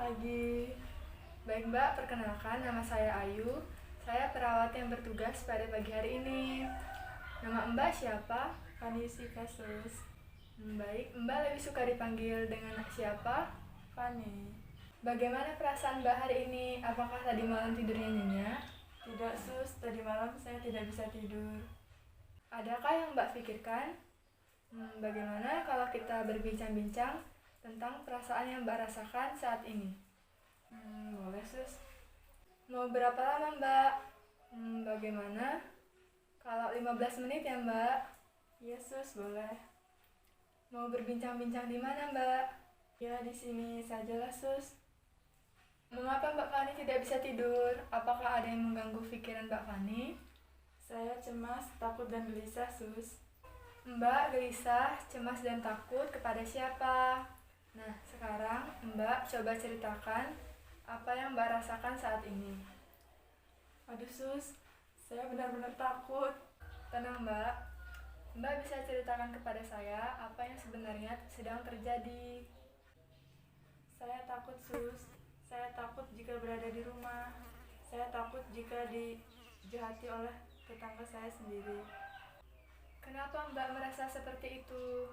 pagi. Baik Mbak, perkenalkan nama saya Ayu. Saya perawat yang bertugas pada pagi hari ini. Nama Mbak siapa? Vanisi Kasus. Baik, Mbak lebih suka dipanggil dengan siapa? Fani. Bagaimana perasaan Mbak hari ini? Apakah tadi malam tidurnya nyenyak? Tidak sus, tadi malam saya tidak bisa tidur. Adakah yang Mbak pikirkan? Bagaimana kalau kita berbincang-bincang tentang perasaan yang Mbak rasakan saat ini? Boleh sus. Mau berapa lama Mbak? Bagaimana? Kalau 15 menit ya Mbak? Iya sus, boleh. Mau berbincang-bincang di mana Mbak? Ya di sini sajalah sus. Mengapa Mbak Fani tidak bisa tidur? Apakah ada yang mengganggu pikiran Mbak Fani? Saya cemas, takut dan gelisah sus. Mbak gelisah, cemas dan takut kepada siapa? Nah, sekarang Mbak coba ceritakan apa yang Mbak rasakan saat ini. Aduh sus, saya benar-benar takut. Tenang Mbak, Mbak bisa ceritakan kepada saya apa yang sebenarnya sedang terjadi. Saya takut sus. Saya takut jika berada di rumah. Saya takut jika dijahati oleh tetangga saya sendiri. Kenapa Mbak merasa seperti itu?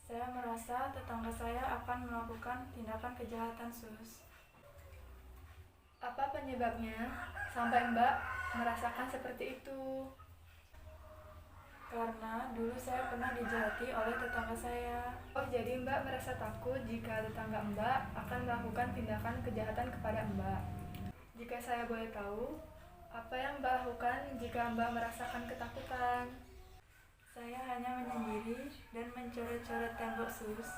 Saya merasa tetangga saya akan melakukan tindakan kejahatan sus. Apa penyebabnya sampai Mbak merasakan seperti itu? Karena dulu saya pernah dijahati oleh tetangga saya. Oh, jadi Mbak merasa takut jika tetangga Mbak akan melakukan tindakan kejahatan kepada Mbak. Jika saya boleh tahu, apa yang Mbak lakukan jika Mbak merasakan ketakutan? Saya hanya menyendiri dan mencoret-coret tembok sus.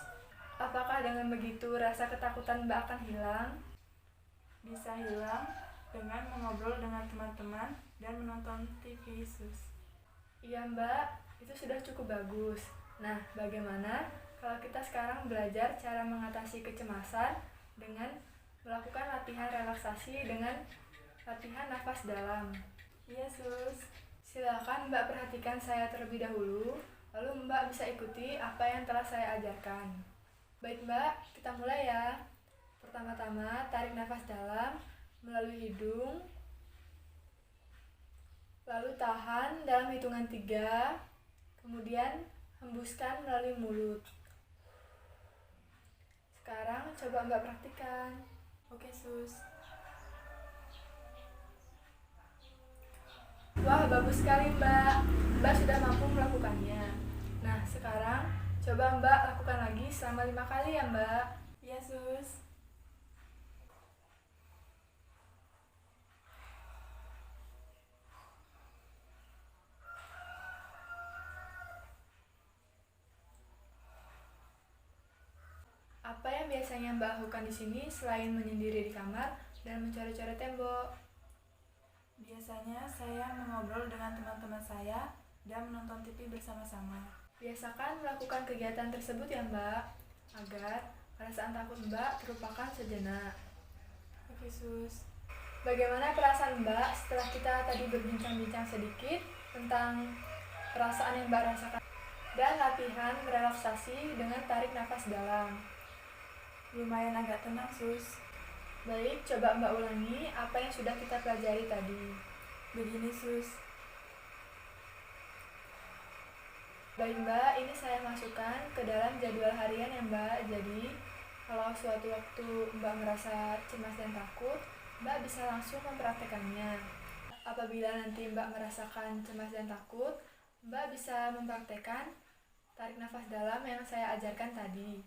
Apakah dengan begitu rasa ketakutan Mbak akan hilang? Bisa hilang dengan mengobrol dengan teman-teman dan menonton TV sus. Iya Mbak, itu sudah cukup bagus. Nah, bagaimana kalau kita sekarang belajar cara mengatasi kecemasan dengan melakukan latihan relaksasi dengan latihan nafas dalam? Iya sus. Silakan Mbak perhatikan saya terlebih dahulu, lalu Mbak bisa ikuti apa yang telah saya ajarkan. Baik Mbak, kita mulai ya. Pertama-tama, tarik nafas dalam melalui hidung, lalu tahan dalam hitungan 3, kemudian hembuskan melalui mulut. Sekarang coba Mbak praktikkan. Oke sus. Wah, bagus sekali Mbak. Mbak sudah mampu melakukannya. Nah, sekarang coba Mbak lakukan lagi selama 5 kali ya Mbak. Iya sus. Apa yang biasanya Mbak lakukan di sini selain menyendiri di kamar dan mencoret-coret tembok? Biasanya saya mengobrol dengan teman-teman saya dan menonton TV bersama-sama. Biasakan melakukan kegiatan tersebut ya Mbak, agar perasaan takut Mbak terlupakan sejenak. Oke sus. Bagaimana perasaan Mbak setelah kita tadi berbincang-bincang sedikit tentang perasaan yang Mbak rasakan dan latihan relaksasi dengan tarik nafas dalam? Lumayan agak tenang sus. Baik, coba Mbak ulangi apa yang sudah kita pelajari tadi. Begini sus. Baik Mbak, ini saya masukkan ke dalam jadwal harian ya Mbak. Jadi, kalau suatu waktu Mbak merasa cemas dan takut, Mbak bisa langsung mempraktekannya. Apabila nanti Mbak merasakan cemas dan takut, Mbak bisa mempraktekkan tarik nafas dalam yang saya ajarkan tadi.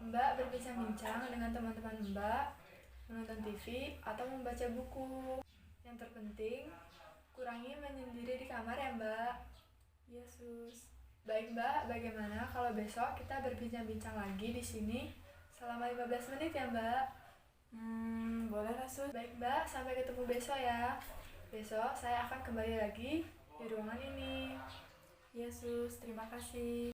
Mbak berbincang-bincang dengan teman-teman Mbak, menonton TV, atau membaca buku. Yang terpenting, kurangi menyendiri di kamar ya Mbak. Iya sus. Baik Mbak, bagaimana kalau besok kita berbincang-bincang lagi di sini selama 15 menit ya Mbak? Boleh lah sus. Baik Mbak, sampai ketemu besok ya. Besok saya akan kembali lagi di ruangan ini. Iya sus, terima kasih.